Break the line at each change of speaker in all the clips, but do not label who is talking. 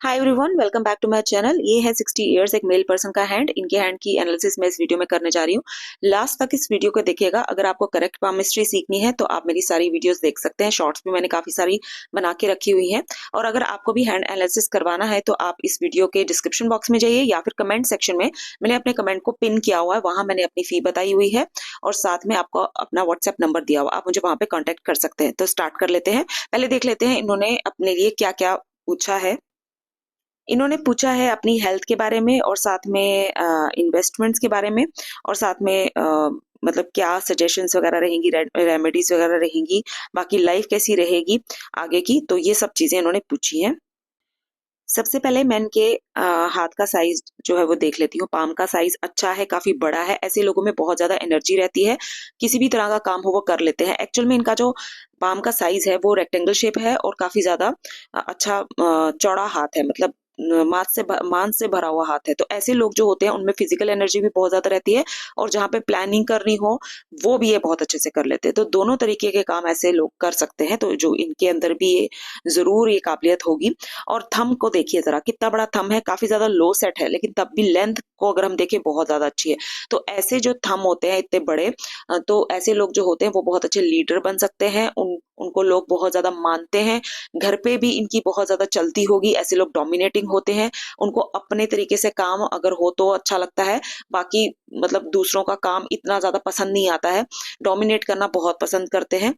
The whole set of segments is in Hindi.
Hi everyone, welcome back to my channel. ये है 60 इयर्स एक मेल पर्सन का हैंड। इनके हैंड की एनालिसिस मैं इस वीडियो में करने जा रही हूँ। लास्ट तक इस वीडियो को देखिएगा। अगर आपको करेक्ट पामिस्ट्री सीखनी है तो आप मेरी सारी वीडियोस देख सकते हैं। शॉर्ट्स भी मैंने काफी सारी बना के रखी हुई हैं। और अगर आपको भी हैंड एनालिसिस करवाना है तो आप इस वीडियो के डिस्क्रिप्शन बॉक्स में जाइए या फिर कमेंट सेक्शन में मैंने अपने कमेंट को पिन किया हुआ है, वहां मैंने अपनी फी बताई हुई है और साथ में आपको अपना व्हाट्सएप नंबर दिया हुआ, आप मुझे वहां पे कॉन्टेक्ट कर सकते हैं। तो स्टार्ट कर लेते हैं। पहले देख लेते हैं इन्होंने अपने लिए क्या क्या पूछा है। इन्होंने पूछा है अपनी हेल्थ के बारे में और साथ में इन्वेस्टमेंट्स के बारे में और साथ में मतलब क्या सजेशंस वगैरह रहेंगी, रेमेडीज वगैरह रहेंगी, बाकी लाइफ कैसी रहेगी आगे की, तो ये सब चीजें इन्होंने पूछी हैं। सबसे पहले मैं इनके हाथ का साइज जो है वो देख लेती हूँ। पाम का साइज अच्छा है, काफी बड़ा है। ऐसे लोगों में बहुत ज्यादा एनर्जी रहती है, किसी भी तरह का काम हो वो कर लेते हैं। एक्चुअल में इनका जो पाम का साइज है वो रेक्टेंगल शेप है और काफी ज्यादा अच्छा चौड़ा हाथ है, मतलब मांस से भरा हुआ हाथ है। तो ऐसे लोग जो होते हैं उनमें फिजिकल एनर्जी भी बहुत ज्यादा रहती है और जहाँ पे प्लानिंग करनी हो वो भी ये बहुत अच्छे से कर लेते हैं। तो दोनों तरीके के काम ऐसे लोग कर सकते हैं, तो जो इनके अंदर भी ये जरूर ये काबिलियत होगी। और थंब को देखिए जरा, कितना बड़ा थंब है, काफी ज्यादा लो सेट है लेकिन तब भी लेंथ को अगर हम देखें बहुत ज्यादा अच्छी है। तो ऐसे जो थंब होते हैं इतने बड़े, तो ऐसे लोग जो होते हैं वो बहुत अच्छे लीडर बन सकते हैं। उनको लोग बहुत ज्यादा मानते हैं। घर पे भी इनकी बहुत ज्यादा चलती होगी। ऐसे लोग डोमिनेटिंग होते हैं। उनको अपने तरीके से काम अगर हो तो अच्छा लगता है, बाकी मतलब दूसरों का काम इतना ज्यादा पसंद नहीं आता है। डोमिनेट करना बहुत पसंद करते हैं।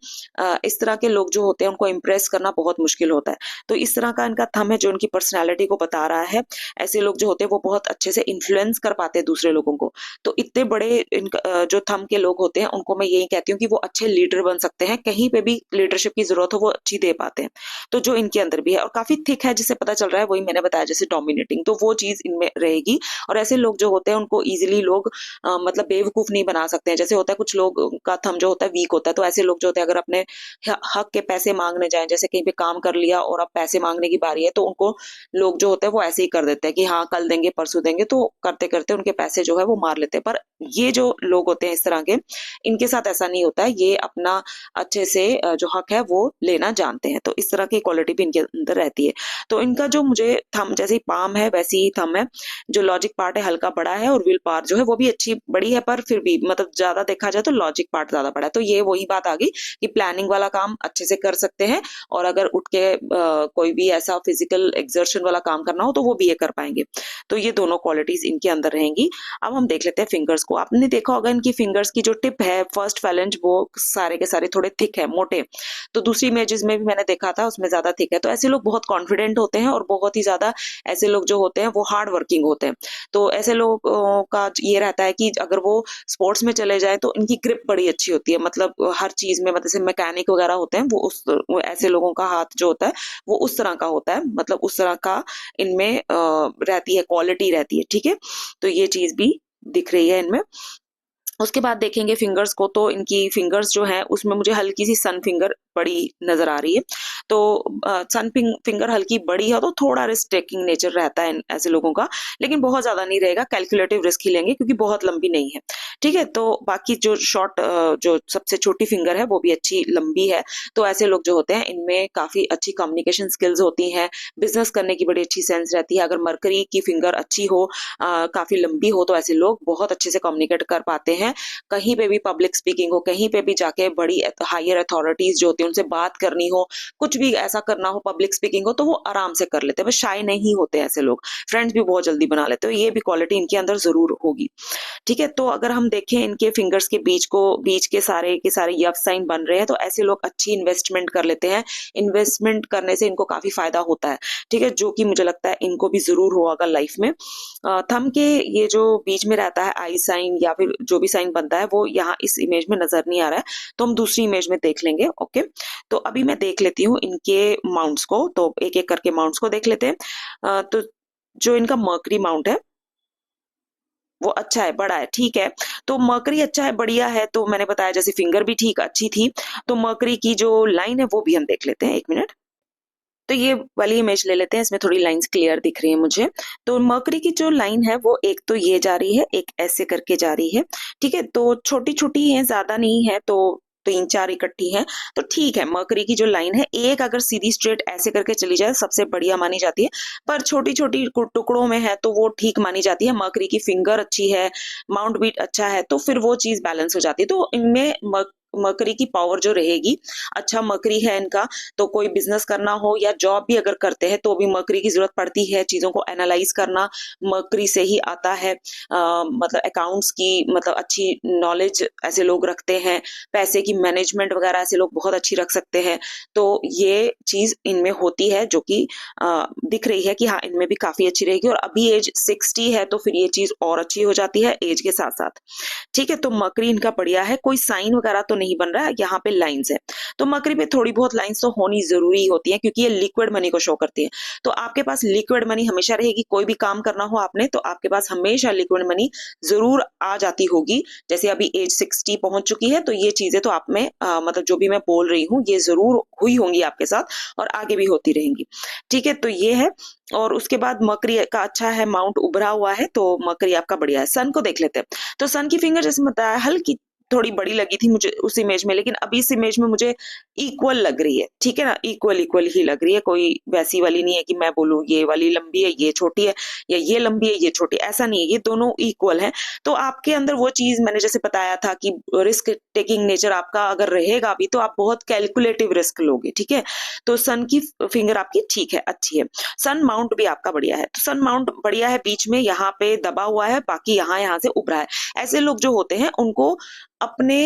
इस तरह के लोग जो होते हैं उनको इम्प्रेस करना बहुत मुश्किल होता है। तो इस तरह का इनका थंब है जो इनकी पर्सनैलिटी को बता रहा है। ऐसे लोग जो होते हैं वो बहुत अच्छे से इन्फ्लुएंस कर पाते हैं दूसरे लोगों को। तो इतने बड़े जो थंब के लोग होते हैं उनको मैं यही कहती हूँ कि वो अच्छे लीडर बन सकते हैं। कहीं पे भी लीडरशिप की जरूरत हो वो अच्छी दे पाते हैं। तो जो इनके अंदर भी है और काफी थिक है, जिससे पता चल रहा है, वही मैंने बताया जैसे डोमिनेटिंग, तो वो चीज इनमें रहेगी। और ऐसे लोग जो होते हैं उनको इजिली लोग मतलब बेवकूफ नहीं बना सकते हैं। जैसे होता है कुछ लोग का थंब जो होता है वीक होता है, तो ऐसे लोग जो होते हैं अगर अपने हक के पैसे मांगने जाएं, जैसे कहीं पे काम कर लिया और अब पैसे मांगने की बारी है, तो उनको लोग जो होते हैं वो ऐसे ही कर देते हैं कि हाँ कल देंगे परसों देंगे, तो करते करते उनके पैसे जो है वो मार लेते हैं। पर ये जो लोग होते हैं इस तरह के, इनके साथ ऐसा नहीं होता है। ये अपना अच्छे से जो हक है वो लेना जानते हैं। तो इस तरह की क्वालिटी भी इनके अंदर रहती है। तो इनका जो मुझे थंब जैसे ही पाम है वैसी ही थंब है। जो लॉजिक पार्ट है हल्का बड़ा है और विल पावर जो है वो भी अच्छी बड़ी है, पर फिर भी मतलब ज्यादा देखा जाए तो लॉजिक पार्ट ज्यादा बड़ा है। तो ये वही बात आ गई कि प्लानिंग वाला काम अच्छे से कर सकते हैं और अगर उठ के कोई भी ऐसा फिजिकल एक्सर्शन वाला काम करना हो तो वो भी ये कर पाएंगे। तो ये दोनों क्वालिटीज इनके अंदर रहेंगी। अब हम देख लेते हैं फिंगर्स को। आपने देखा होगा इनकी फिंगर्स की जो टिप है, फर्स्ट फैलेंज, वो सारे के सारे थोड़े थिक है, मोटे। तो दूसरी इमेजेस में भी मैंने देखा था उसमें ज्यादा थिक है। तो ऐसे लोग बहुत कॉन्फिडेंट होते हैं और बहुत ही ज्यादा ऐसे लोग जो होते हैं वो हार्ड वर्किंग होते हैं। तो ऐसे लोगों का ये रहता है कि अगर वो स्पोर्ट्स में चले जाए तो इनकी ग्रिप बड़ी अच्छी होती है, मतलब हर चीज में, मतलब जैसे मैकेनिक वगैरह होते हैं वो ऐसे लोगों का हाथ जो होता है वो उस तरह का होता है, मतलब उस तरह का इनमें रहती है, क्वालिटी रहती है। ठीक है, तो ये चीज भी दिख रही है इनमें। उसके बाद देखेंगे फिंगर्स को, तो इनकी फिंगर्स जो है उसमें मुझे हल्की सी सन फिंगर बड़ी नजर आ रही है। तो सन फिंगर हल्की बड़ी है तो थोड़ा रिस्क टेकिंग नेचर रहता है ऐसे लोगों का, लेकिन बहुत ज्यादा नहीं रहेगा। कैलकुलेटिव रिस्क ही लेंगे क्योंकि बहुत लंबी नहीं है। ठीक है, तो बाकी जो शॉर्ट जो सबसे छोटी फिंगर है वो भी अच्छी लंबी है। तो ऐसे लोग जो होते हैं इनमें काफी अच्छी कम्युनिकेशन स्किल्स होती हैं, बिजनेस करने की बड़ी अच्छी सेंस रहती है। अगर मरकरी की फिंगर अच्छी हो, काफी लंबी हो, तो ऐसे लोग बहुत अच्छे से कम्युनिकेट कर पाते हैं। कहीं पे भी पब्लिक स्पीकिंग हो, कहीं पे भी जाके बड़ी हायर अथॉरिटीज जो होती है उनसे बात करनी हो, कुछ भी ऐसा करना हो, पब्लिक स्पीकिंग हो, तो वो आराम से कर लेते हैं। बस शाय नहीं होते ऐसे लोग, फ्रेंड्स भी बहुत जल्दी बना लेते हैं। ये भी क्वालिटी इनके अंदर जरूर होगी। ठीक है, तो अगर हम देखें इनके फिंगर्स के बीच के सारे यफ साइन बन रहे हैं, तो ऐसे लोग अच्छी इन्वेस्टमेंट कर लेते हैं। इन्वेस्टमेंट करने से इनको काफी फायदा होता है। ठीक है, जो कि मुझे लगता है इनको भी जरूर होगा लाइफ में। थंब के ये जो बीच में रहता है आई साइन या फिर जो भी साइन बनता है वो यहाँ इस इमेज में नजर नहीं आ रहा है, तो हम दूसरी इमेज में देख लेंगे। ओके, तो अभी मैं देख लेती हूँ इनके माउंट्स को, तो एक एक करके माउंट्स को देख लेते हैं। तो जो इनका मर्करी माउंट है वो अच्छा है, बड़ा है, ठीक है। तो मर्करी अच्छा है, बढ़िया है। तो मैंने बताया जैसे फिंगर भी ठीक अच्छी थी। तो मर्करी की जो लाइन है वो भी हम देख लेते हैं, एक मिनट। तो ये वाली इमेज ले लेते हैं, इसमें थोड़ी लाइंस क्लियर दिख रही है मुझे। तो मर्करी की जो लाइन है वो एक तो ये जा रही है, एक ऐसे करके जा रही है। ठीक है, तो छोटी छोटी है, ज्यादा नहीं है। तो तीन चार इकट्ठी हैं तो ठीक है। मरकरी की जो लाइन है एक अगर सीधी स्ट्रेट ऐसे करके चली जाए सबसे बढ़िया मानी जाती है, पर छोटी छोटी टुकड़ों में है तो वो ठीक मानी जाती है। मरकरी की फिंगर अच्छी है, माउंट भी अच्छा है, तो फिर वो चीज बैलेंस हो जाती है। तो इनमें मरकरी की पावर जो रहेगी, अच्छा मरकरी है इनका, तो कोई बिजनेस करना हो या जॉब भी अगर करते हैं तो भी मरकरी की जरूरत पड़ती है। चीजों को एनालाइज करना मरकरी से ही आता है। मतलब अकाउंट्स की मतलब अच्छी नॉलेज ऐसे लोग रखते हैं, पैसे की मैनेजमेंट वगैरह ऐसे लोग बहुत अच्छी रख सकते हैं। तो ये चीज इनमें होती है जो कि दिख रही है कि हाँ इनमें भी काफी अच्छी रहेगी। और अभी एज 60 है तो फिर ये चीज और अच्छी हो जाती है एज के साथ साथ। ठीक है, तो मरकरी इनका बढ़िया है, कोई साइन वगैरह तो नहीं बन रहा है, यहाँ पे लाइंस है। तो मरकरी पे थोड़ी बहुत लाइंस तो होनी जरूरी होती है क्योंकि ये लिक्विड मनी को शो करती है। तो आपके पास लिक्विड मनी हमेशा रहेगी, कोई भी काम करना हो आपने तो आपके पास हमेशा लिक्विड मनी जरूर आ जाती होगी। जैसे अभी एज 60 पहुंच चुकी है तो ये चीजें तो आप में मतलब जो भी मैं बोल रही हूँ ये जरूर हुई होंगी आपके साथ और आगे भी होती रहेंगी। ठीक है, तो ये है। और उसके बाद मरकरी का अच्छा है, माउंट उभरा हुआ है, तो मरकरी आपका बढ़िया है। सन को देख लेते हैं। तो सन की फिंगर जैसे बताया हल्की थोड़ी बड़ी लगी थी मुझे उस इमेज में, लेकिन अभी इस इमेज में मुझे इक्वल लग रही है। ठीक है ना, इक्वल इक्वल ही लग रही है, कोई वैसी वाली नहीं है कि मैं बोलूँ ये वाली लंबी है ये छोटी है या ये लंबी है ये छोटी, ऐसा नहीं है, ये दोनों इक्वल है। तो आपके अंदर वो चीज मैंने जैसे बताया था कि रिस्क टेकिंग नेचर आपका अगर रहेगा अभी तो आप बहुत कैलकुलेटिव रिस्क लोगे। ठीक है, तो सन की फिंगर आपकी ठीक है, अच्छी है। सन माउंट भी आपका बढ़िया है। तो सन माउंट बढ़िया है, बीच में यहाँ पे दबा हुआ है, बाकी यहाँ से उभरा है। ऐसे लोग जो होते हैं उनको अपने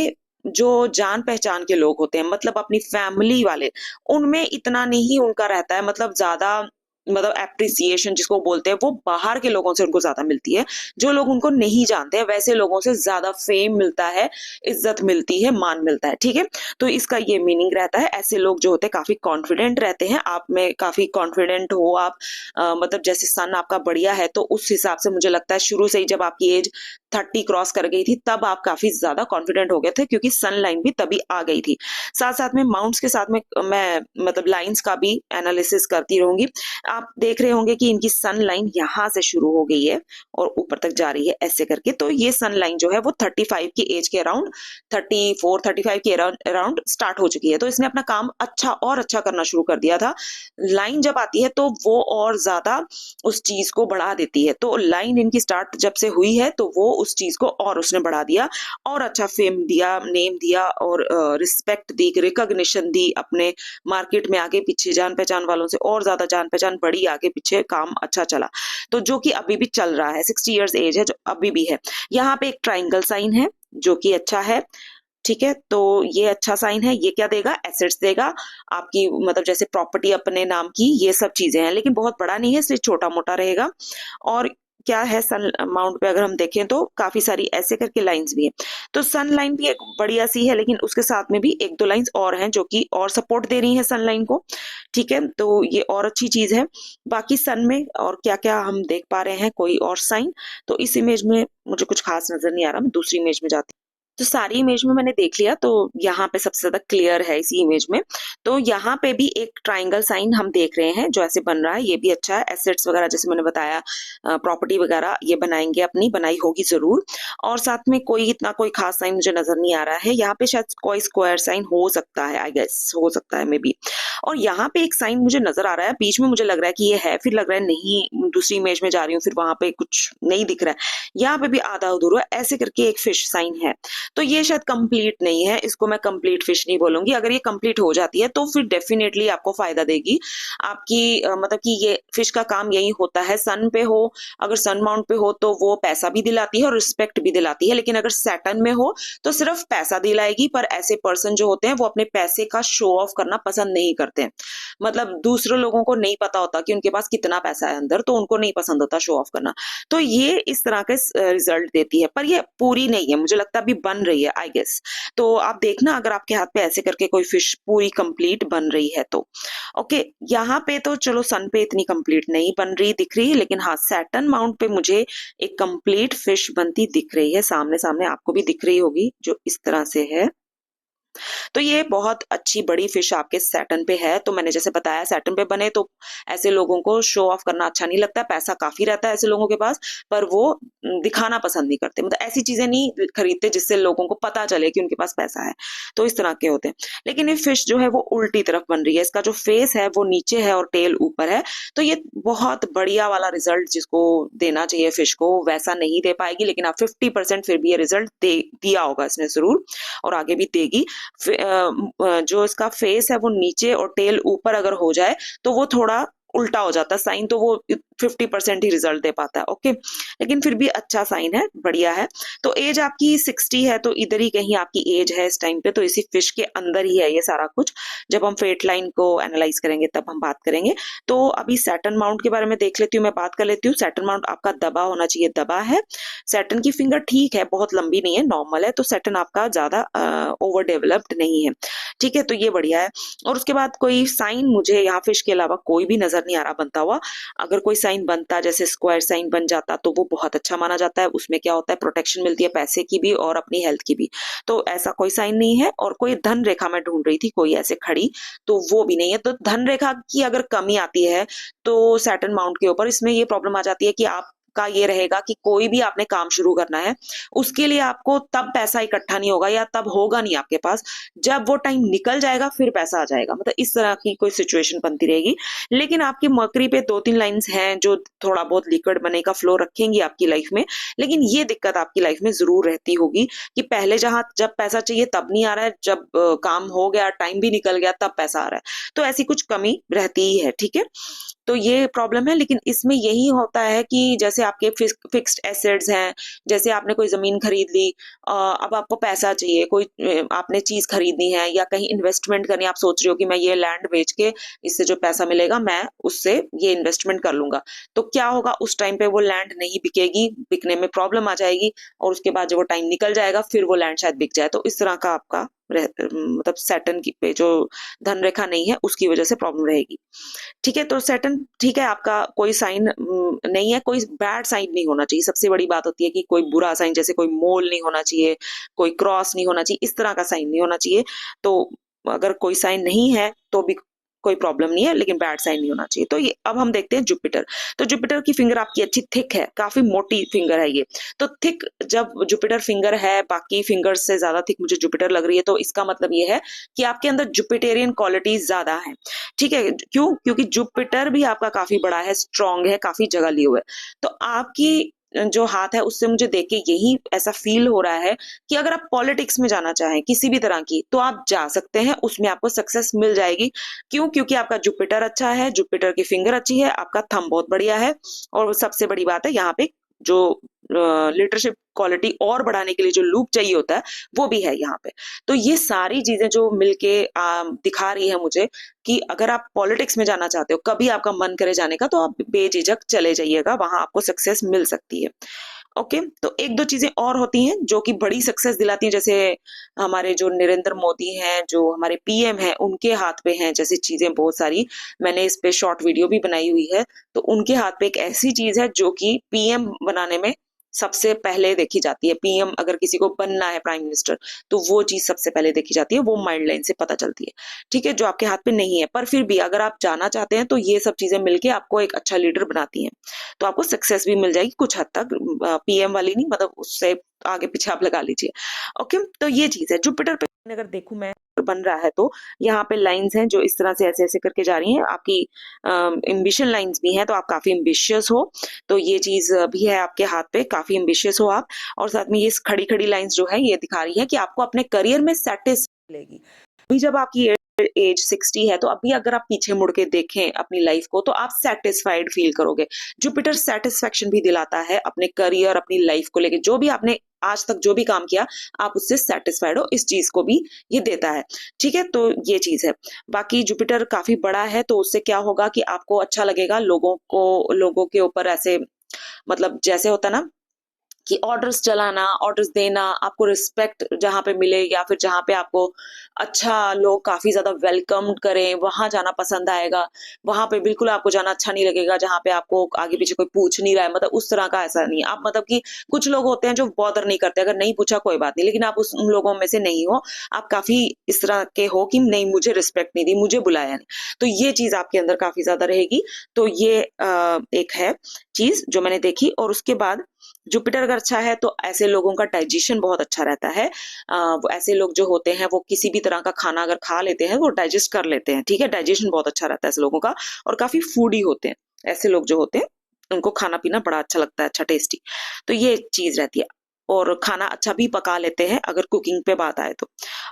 जो जान पहचान के लोग होते हैं मतलब अपनी फैमिली वाले, उनमें इतना नहीं उनका रहता है, मतलब ज्यादा मतलब एप्रिसिएशन जिसको बोलते हैं वो बाहर के लोगों से उनको ज्यादा मिलती है। जो लोग उनको नहीं जानते हैं वैसे लोगों से ज्यादा फेम मिलता है, इज्जत मिलती है, मान मिलता है। ठीक है, तो इसका ये मीनिंग रहता है। ऐसे लोग जो होते हैं काफी कॉन्फिडेंट रहते हैं, आप में काफी कॉन्फिडेंट हो आप। मतलब जैसे सन आपका बढ़िया है तो उस हिसाब से मुझे लगता है शुरू से ही जब आपकी एज 30 क्रॉस कर गई थी तब आप काफी ज्यादा कॉन्फिडेंट हो गए थे क्योंकि सन लाइन भी तभी आ गई थी। साथ साथ में माउंट्स के साथ में मैं मतलब लाइंस का भी एनालिसिस करती रहूंगी। आप देख रहे होंगे कि इनकी सन लाइन यहाँ से शुरू हो गई है और ऊपर तक जा रही है ऐसे करके। तो ये सन लाइन जो है वो 35 की एज के अराउंड 34-35 के अराउंड स्टार्ट हो चुकी है। तो इसने अपना काम अच्छा और अच्छा करना शुरू कर दिया था। लाइन जब आती है तो वो और ज्यादा उस चीज को बढ़ा देती है। तो लाइन इनकी स्टार्ट जब से हुई है तो वो उस चीज को और उसने बढ़ा दिया और अच्छा फेम दिया, नेम दिया और रिस्पेक्ट दी, रिकॉग्निशन दी अपने मार्केट में। आगे पीछे जान पहचान वालों से और ज्यादा जान पहचान बढ़ी, आगे पीछे काम अच्छा चला। तो जो कि अभी भी चल रहा है, 60 इयर्स एज है जो अभी भी है। यहाँ पे एक ट्राइंगल साइन है जो कि अच्छा है। ठीक है, तो ये अच्छा साइन है। ये क्या देगा, एसेट्स देगा आपकी, मतलब जैसे प्रॉपर्टी अपने नाम की, ये सब चीजें हैं, लेकिन बहुत बड़ा नहीं है इसलिए छोटा मोटा रहेगा। और क्या है, सन माउंट पे अगर हम देखें तो काफी सारी ऐसे करके लाइंस भी है। तो सन लाइन भी एक बढ़िया सी है, लेकिन उसके साथ में भी एक दो लाइंस और हैं जो कि और सपोर्ट दे रही है सन लाइन को। ठीक है, तो ये और अच्छी चीज है। बाकी सन में और क्या क्या हम देख पा रहे हैं, कोई और साइन तो इस इमेज में मुझे कुछ खास नजर नहीं आ रहा। मैं दूसरी इमेज में जाती हूँ। तो सारी इमेज में मैंने देख लिया, तो यहाँ पे सबसे ज्यादा क्लियर है इसी इमेज में। तो यहाँ पे भी एक ट्राइंगल साइन हम देख रहे हैं जो ऐसे बन रहा है, ये भी अच्छा है। एसेट्स वगैरह जैसे मैंने बताया, प्रॉपर्टी वगैरह ये बनाएंगे, अपनी बनाई होगी जरूर। और साथ में कोई इतना कोई खास साइन मुझे नजर नहीं आ रहा है। यहाँ पे शायद कोई स्क्वायर साइन हो सकता है, आई गेस हो सकता है मे बी। और यहाँ पे एक साइन मुझे नजर आ रहा है बीच में, मुझे लग रहा है कि ये है, फिर लग रहा है नहीं, दूसरी इमेज में जा रही हूँ फिर वहां पे कुछ नहीं दिख रहा है। यहाँ पे भी आधा अधूरा ऐसे करके एक फिश साइन है। तो ये शायद कंप्लीट नहीं है, इसको मैं कंप्लीट फिश नहीं बोलूंगी। अगर ये कंप्लीट हो जाती है तो फिर डेफिनेटली आपको फायदा देगी आपकी, मतलब कि ये फिश का काम यही होता है। सन पे हो, अगर सन माउंट पे हो तो वो पैसा भी दिलाती है और रिस्पेक्ट भी दिलाती है, लेकिन अगर सैटर्न में हो तो सिर्फ पैसा दिलाएगी। पर ऐसे पर्सन जो होते हैं वो अपने पैसे का शो ऑफ करना पसंद नहीं करते हैं। मतलब दूसरे लोगों को नहीं पता होता कि उनके पास कितना पैसा है अंदर, तो उनको नहीं पसंद होता शो ऑफ करना। तो ये इस तरह के रिजल्ट देती है, पर ये पूरी नहीं है, मुझे लगता है अभी बन रही है आई गेस। तो आप देखना अगर आपके हाथ पे ऐसे करके कोई फिश पूरी कंप्लीट बन रही है तो ओके। यहाँ पे तो चलो सन पे इतनी कंप्लीट नहीं बन रही दिख रही, लेकिन हाँ सैटर्न माउंट पे मुझे एक कंप्लीट फिश बनती दिख रही है। सामने सामने आपको भी दिख रही होगी, जो इस तरह से है। तो ये बहुत अच्छी बड़ी फिश आपके सैटर्न पे है। तो मैंने जैसे बताया सैटर्न पे बने तो ऐसे लोगों को शो ऑफ करना अच्छा नहीं लगता, पैसा काफी रहता है ऐसे लोगों के पास, पर वो दिखाना पसंद नहीं करते, मतलब ऐसी चीजें नहीं खरीदते जिससे लोगों को पता चले कि उनके पास पैसा है। तो इस तरह के होते हैं। लेकिन ये फिश जो है वो उल्टी तरफ बन रही है, इसका जो फेस है वो नीचे है और टेल ऊपर है। तो ये बहुत बढ़िया वाला रिजल्ट जिसको देना चाहिए फिश को वैसा नहीं दे पाएगी, लेकिन आप 50% फिर भी ये रिजल्ट दे दिया होगा इसने जरूर, और आगे भी देगी। जो इसका फेस है वो नीचे और टेल ऊपर अगर हो जाए तो वो थोड़ा उल्टा हो जाता है साइन, तो वो 50% ही रिजल्ट दे पाता है। ओके, लेकिन फिर भी अच्छा साइन है, बढ़िया है। तो एज आपकी 60 है, तो इधर ही कहीं आपकी एज है इस टाइम पे, तो इसी फिश के अंदर ही है ये सारा कुछ। जब हम फेट लाइन को एनालाइज करेंगे तब हम बात करेंगे। तो अभी सैटर्न माउंट के बारे में देख लेती हूँ, मैं बात कर लेती हूँ। सैटर्न माउंट आपका दबा होना चाहिए, दबा है। सैटर्न की फिंगर ठीक है, बहुत लंबी नहीं है, नॉर्मल है। तो सैटर्न आपका ज्यादा ओवर डेवलप्ड नहीं है, ठीक है, तो ये बढ़िया है। और उसके बाद कोई साइन मुझे यहाँ फिश के अलावा कोई भी नजर नहीं आ रहा बनता हुआ। अगर कोई साइन बनता जैसे स्क्वायर साइन बन जाता तो वो बहुत अच्छा माना जाता है, उसमें क्या होता है प्रोटेक्शन मिलती है पैसे की भी और अपनी हेल्थ की भी। तो ऐसा कोई साइन नहीं है। और कोई धन रेखा मैं ढूंढ रही थी कोई ऐसे खड़ी, तो वो भी नहीं है। तो धन रेखा की अगर कमी आती है तो सैटर्न माउंट के ऊपर इसमें ये प्रॉब्लम आ जाती है कि आप का ये रहेगा कि कोई भी आपने काम शुरू करना है उसके लिए आपको तब पैसा इकट्ठा नहीं होगा या तब होगा नहीं आपके पास, जब वो टाइम निकल जाएगा फिर पैसा आ जाएगा, मतलब इस तरह की कोई सिचुएशन बनती रहेगी। लेकिन आपकी मकरी पे 2-3 लाइंस हैं जो थोड़ा बहुत लिक्विड बने का फ्लो रखेंगी आपकी लाइफ में। लेकिन ये दिक्कत आपकी लाइफ में जरूर रहती होगी कि पहले जहां जब पैसा चाहिए तब नहीं आ रहा है, जब काम हो गया टाइम भी निकल गया तब पैसा आ रहा है। तो ऐसी कुछ कमी रहती ही है, ठीक है। तो ये प्रॉब्लम है। लेकिन इसमें यही होता है कि जैसे आपके फिक्स्ड एसेट्स हैं, जैसे आपने कोई जमीन खरीद ली, अब आपको पैसा चाहिए, कोई आपने चीज खरीदनी है या कहीं इन्वेस्टमेंट करनी है, आप सोच रहे हो कि मैं ये लैंड बेच के इससे जो पैसा मिलेगा मैं उससे ये इन्वेस्टमेंट कर लूंगा। तो क्या होगा उस टाइम पे वो लैंड नहीं बिकेगी, बिकने में प्रॉब्लम आ जाएगी, और उसके बाद जब वो टाइम निकल जाएगा फिर वो लैंड शायद बिक जाए। तो इस तरह का आपका मतलब सैटर्न की पे जो धन रेखा नहीं है उसकी वजह से प्रॉब्लम रहेगी, ठीक है। तो सैटर्न ठीक है, आपका कोई साइन नहीं है, कोई बैड साइन नहीं होना चाहिए। सबसे बड़ी बात होती है कि कोई बुरा साइन, जैसे कोई मोल नहीं होना चाहिए, कोई क्रॉस नहीं होना चाहिए, इस तरह का साइन नहीं होना चाहिए। तो अगर कोई साइन नहीं है तो भी कोई प्रॉब्लम नहीं है, लेकिन बैड साइन नहीं होना चाहिए। तो ये अब हम देखते हैं जुपिटर। तो जुपिटर की फिंगर आपकी अच्छी थिक है, काफी मोटी फिंगर है ये। तो थिक जब जुपिटर फिंगर है, बाकी फिंगर्स से ज्यादा थिक मुझे जुपिटर लग रही है, तो इसका मतलब ये है कि आपके अंदर जुपिटेरियन क्वालिटीज ज्यादा है, ठीक है। क्यों? क्योंकि जुपिटर भी आपका काफी बड़ा है, स्ट्रांग है, काफी जगह लिए हुए है। तो आपकी जो हाथ है उससे मुझे देख के यही ऐसा फील हो रहा है कि अगर आप पॉलिटिक्स में जाना चाहें किसी भी तरह की तो आप जा सकते हैं, उसमें आपको सक्सेस मिल जाएगी। क्यों? क्योंकि आपका जुपिटर अच्छा है, जुपिटर की फिंगर अच्छी है, आपका थंब बहुत बढ़िया है, और सबसे बड़ी बात है यहाँ पे जो लीडरशिप क्वालिटी और बढ़ाने के लिए जो लूप चाहिए होता है वो भी है यहाँ पे। तो ये सारी चीजें जो मिलके दिखा रही है मुझे कि अगर आप पॉलिटिक्स में जाना चाहते हो, कभी आपका मन करे जाने का, तो आप बेझिझक चले जाइएगा, वहां आपको सक्सेस मिल सकती है। ओके, तो एक दो चीजें और होती हैं जो कि बड़ी सक्सेस दिलाती हैं, जैसे हमारे जो नरेंद्र मोदी हैं, जो हमारे पीएम हैं, उनके हाथ पे हैं जैसी चीजें बहुत सारी, मैंने इस पे शॉर्ट वीडियो भी बनाई हुई है। तो उनके हाथ पे एक ऐसी चीज है जो कि पीएम बनाने में सबसे पहले देखी जाती है। पीएम अगर किसी को बनना है, प्राइम मिनिस्टर, तो वो चीज सबसे पहले देखी जाती है, वो माइंड लाइन से पता चलती है, ठीक है, जो आपके हाथ पे नहीं है। पर फिर भी अगर आप जाना चाहते हैं तो ये सब चीजें मिलके आपको एक अच्छा लीडर बनाती हैं, तो आपको सक्सेस भी मिल जाएगी कुछ हद तक, पीएम वाली नहीं, मतलब उससे आगे पीछे आप लगा लीजिए। ओके, तो ये चीज है। जुपिटर पे अगर देखूं मैं बन रहा है तो यहाँ पे लाइंस हैं जो इस तरह से ऐसे ऐसे करके जा रही हैं, आपकी एम्बिशन लाइंस भी हैं, तो आप काफी एम्बिशियस हो, तो ये चीज भी है आपके हाथ पे, काफी एम्बिशियस हो आप। और साथ में ये खड़ी खड़ी लाइंस जो है ये दिखा रही है कि आपको अपने करियर में सेटिस्फाई मिलेगी। अभी जब आपकी एज 60 है तो अभी अगर आप पीछे मुड़ के देखें अपनी लाइफ को तो आप सेटिस्फाइड फील करोगे। जुपिटर सेटिस्फेक्शन भी दिलाता है अपने करियर, अपनी लाइफ को लेके, जो भी आपने आज तक जो भी काम किया आप उससे सेटिस्फाइड हो, इस चीज को भी ये देता है, ठीक है। तो ये चीज है। बाकी जुपिटर काफी बड़ा है तो उससे क्या होगा कि आपको अच्छा लगेगा, लोगों के ऊपर ऐसे, मतलब जैसे होता ना कि ऑर्डर्स चलाना, ऑर्डर्स देना, आपको रिस्पेक्ट जहाँ पे मिले या फिर जहाँ पे आपको अच्छा लोग काफ़ी ज़्यादा वेलकम करें, वहाँ जाना पसंद आएगा। वहाँ पे बिल्कुल आपको जाना अच्छा नहीं लगेगा जहाँ पे आपको आगे-पीछे कोई पूछ नहीं रहा है, मतलब उस तरह का ऐसा नहीं है। आप मतलब कि कुछ लोग होते हैं जो बॉदर नहीं करते, अगर नहीं पूछा कोई बात नहीं, लेकिन आप उन लोगों में से नहीं हो। आप काफ़ी इस तरह के हो कि नहीं, मुझे रिस्पेक्ट नहीं दी, मुझे बुलाया नहीं। तो ये चीज़ आपके अंदर काफ़ी ज़्यादा रहेगी। तो ये एक है चीज़ जो मैंने देखी। और उसके बाद जुपिटर अगर अच्छा है तो ऐसे लोगों का डाइजेशन बहुत अच्छा रहता है। वो ऐसे लोग जो होते हैं वो किसी भी तरह का खाना अगर खा लेते हैं वो डाइजेस्ट कर लेते हैं, ठीक है? डाइजेशन बहुत अच्छा रहता है ऐसे लोगों का, और काफ़ी फूडी होते हैं। ऐसे लोग जो होते हैं उनको खाना-पीना बड़ा अच्छा लगता है, अच्छा टेस्टी। तो ये चीज़ रहती है। और खाना अच्छा भी पका लेते हैं अगर कुकिंग पे बात आए तो।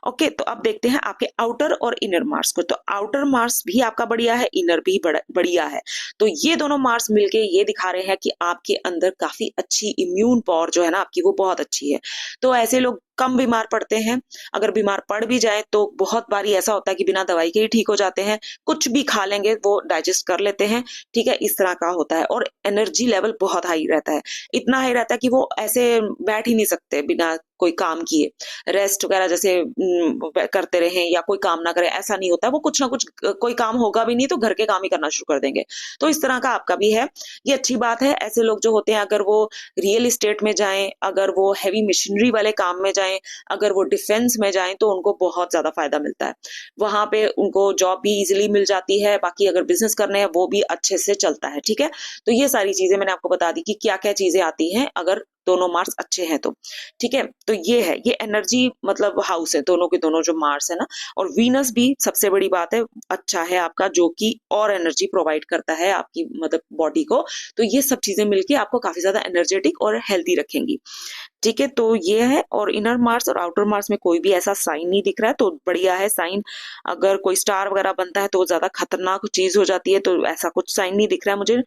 ओके, तो अब देखते हैं आपके आउटर और इनर मार्स को। तो आउटर मार्स भी आपका बढ़िया है, इनर भी बढ़िया है। तो ये दोनों मार्स मिलके ये दिखा रहे हैं कि आपके अंदर काफ़ी अच्छी इम्यून पावर जो है ना आपकी, वो बहुत अच्छी है। तो ऐसे लोग कम बीमार पड़ते हैं। अगर बीमार पड़ भी जाएँ तो बहुत बारी ऐसा होता है कि बिना दवाई के ही ठीक हो जाते हैं। कुछ भी खा लेंगे वो डाइजेस्ट कर लेते हैं, ठीक है? इस तरह का होता है। और एनर्जी लेवल बहुत हाई रहता है। इतना हाई रहता है कि वो ऐसे बैठ ही नहीं सकते बिना कोई काम किए। रेस्ट वगैरह जैसे करते रहें या कोई काम ना करें, ऐसा नहीं होता। वो कुछ ना कुछ कोई काम होगा भी नहीं तो घर के काम ही करना शुरू कर देंगे। तो इस तरह का आपका भी है। ये अच्छी बात है। ऐसे लोग जो होते हैं अगर वो रियल एस्टेट में जाएँ, अगर वो हेवी मशीनरी वाले काम में जाएँ, अगर वो डिफेंस में जाएँ तो उनको बहुत ज़्यादा फ़ायदा मिलता है। वहाँ पे उनको जॉब भी ईज़िली मिल जाती है, बाकी अगर बिज़नेस करने हैं वो भी अच्छे से चलता है, ठीक है? तो ये सारी चीज़ें मैंने आपको बता दी कि क्या-क्या चीज़ें आती हैं अगर दोनों मार्स अच्छे हैं तो, ठीक है? तो ये है, ये एनर्जी मतलब हाउस है, दोनों के दोनों जो मार्स है ना। और वीनस भी सबसे बड़ी बात है, अच्छा है आपका, जो कि और एनर्जी प्रोवाइड करता है आपकी मतलब बॉडी को। तो ये सब चीज़ें मिलके आपको काफ़ी ज़्यादा एनर्जेटिक और हेल्दी रखेंगी। ठीक है, तो ये है। और इनर मार्स और आउटर मार्स में कोई भी ऐसा साइन नहीं दिख रहा है तो बढ़िया है साइन। अगर कोई स्टार वगैरह बनता है तो ज़्यादा खतरनाक चीज़ हो जाती है, तो ऐसा कुछ साइन नहीं दिख रहा है मुझे।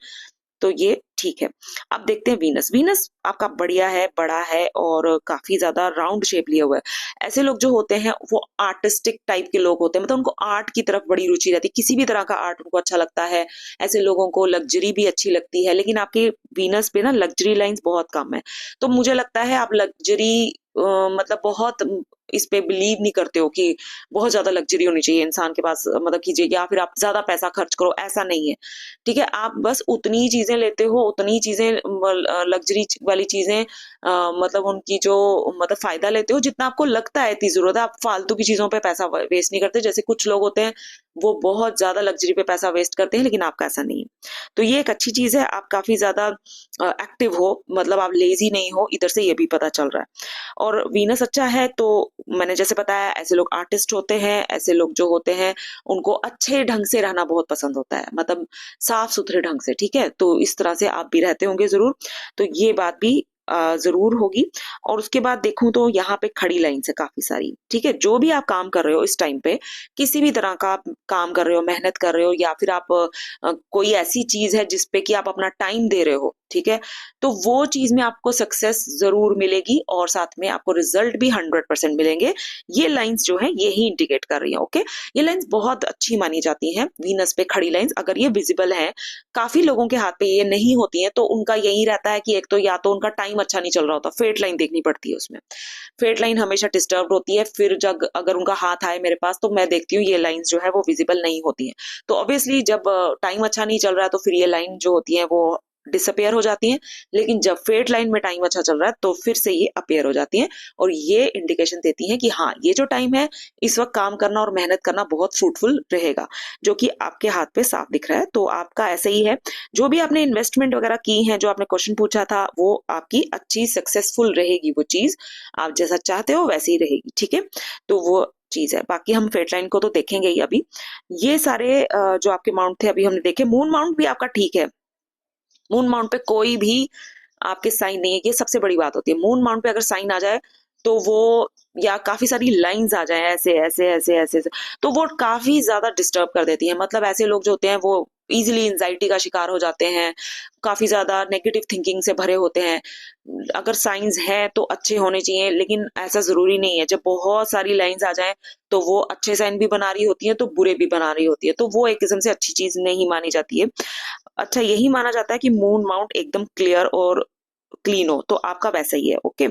तो ये ठीक है। अब देखते हैं वीनस। वीनस आपका बढ़िया है, बड़ा है और काफ़ी ज़्यादा राउंड शेप लिया हुआ है। ऐसे लोग जो होते हैं वो आर्टिस्टिक टाइप के लोग होते हैं, मतलब उनको आर्ट की तरफ बड़ी रुचि रहती है, किसी भी तरह का आर्ट उनको अच्छा लगता है। ऐसे लोगों को लग्ज़री भी अच्छी लगती है, लेकिन आपके वीनस पे ना लग्ज़री लाइन्स बहुत कम है। तो मुझे लगता है आप लग्ज़री मतलब बहुत इस पे बिलीव नहीं करते हो कि बहुत ज़्यादा लग्ज़री होनी चाहिए इंसान के पास, मतलब कीजिए, या फिर आप ज़्यादा पैसा खर्च करो, ऐसा नहीं है। ठीक है? आप बस उतनी ही चीज़ें लेते हो, उतनी ही चीज़ें लग्ज़री वाली चीज़ें मतलब उनकी जो मतलब फ़ायदा लेते हो जितना आपको लगता है इतनी ज़रूरत है, आप फ़ालतू की चीज़ों पे पैसा व वेस्ट नहीं करते। जैसे कुछ लोग होते हैं, वो बहुत ज़्यादा लग्ज़री पे पैसा वेस्ट करते हैं, लेकिन आपका ऐसा नहीं है। तो ये एक अच्छी चीज़ है, आप काफ़ी ज़्यादा एक्टिव हो, मतलब आप लेज़ी नहीं हो, इधर से ये भी पता चल रहा है। और वीनस अच्छा है तो मैंने जैसे बताया, ऐसे लोग आर्टिस्ट होते हैं, ऐसे लोग जो होते हैं उनको अच्छे ढंग से रहना बहुत पसंद होता है, मतलब साफ-सुथरे ढंग से, ठीक है? तो इस तरह से आप भी रहते होंगे ज़रूर। तो ये बात भी ज़रूर होगी। और उसके बाद देखूँ तो यहाँ पे खड़ी लाइन्स है काफ़ी सारी, ठीक है? जो भी आप काम कर रहे हो इस टाइम पे, किसी भी तरह का आप काम कर रहे हो, मेहनत कर रहे हो, या फिर आप कोई ऐसी चीज़ है जिस पे कि आप अपना टाइम दे रहे हो, ठीक है? तो वो चीज़ में आपको सक्सेस ज़रूर मिलेगी और साथ में आपको रिज़ल्ट भी 100% मिलेंगे। ये लाइन्स जो हैं यही इंडिकेट कर रही हैं, ओके? ये लाइन्स बहुत अच्छी मानी जाती हैं, वीनस पे खड़ी लाइन्स अगर ये विज़िबल हैं। काफ़ी लोगों के हाथ पे ये नहीं होती हैं, तो उनका यही रहता है कि एक तो या तो उनका टाइम अच्छा नहीं चल रहा होता, फेट लाइन देखनी पड़ती है उसमें। फेट लाइन हमेशा डिस्टर्ब्ड होती है, फिर जब अगर उनका हाथ आए मेरे पास तो मैं देखती हूँ ये लाइन्स जो है वो विज़िबल नहीं होती हैं। तो ऑब्वियसली जब टाइम अच्छा नहीं चल रहा है तो फिर ये लाइन जो होती है वो डिसअपियर हो जाती हैं, लेकिन जब फेट लाइन में टाइम अच्छा चल रहा है तो फिर से ये अपीयर हो जाती हैं। और ये इंडिकेशन देती हैं कि हाँ, ये जो टाइम है इस वक़्त काम करना और मेहनत करना बहुत फ्रूटफुल रहेगा, जो कि आपके हाथ पे साफ दिख रहा है। तो आपका ऐसा ही है, जो भी आपने इन्वेस्टमेंट वगैरह की हैं, जो आपने क्वेश्चन पूछा था, वो आपकी अच्छी सक्सेसफुल रहेगी वो चीज़, आप जैसा चाहते हो वैसे ही रहेगी, ठीक है? तो वो चीज़ है। बाकी हम फेट लाइन को तो देखेंगे ही अभी। ये सारे जो आपके माउंट थे अभी हमने देखे। मून माउंट भी आपका ठीक है। मून माउंट पे कोई भी आपके साइन नहीं है, ये सबसे बड़ी बात होती है। मून माउंट पे अगर साइन आ जाए तो वो, या काफ़ी सारी लाइन्स आ जाएँ ऐसे, ऐसे, ऐसे, ऐसे, ऐसे, तो वो काफ़ी ज़्यादा डिस्टर्ब कर देती हैं। मतलब ऐसे लोग जो होते हैं वो ईज़िली एंग्ज़ायटी का शिकार हो जाते हैं, काफ़ी ज़्यादा नेगेटिव थिंकिंग से भरे होते हैं। अगर साइन्स हैं तो अच्छे होने चाहिए, लेकिन ऐसा ज़रूरी नहीं है। जब बहुत सारी लाइन्स आ जाएँ तो वो अच्छे साइन भी बना रही होती हैं, तो बुरे भी बना रही होती है। तो वो एक किस्म से अच्छी चीज़ नहीं मानी जाती है। अच्छा, यही माना जाता है कि मून माउंट एकदम क्लियर और क्लीन हो, तो आपका वैसा ही है। ओके,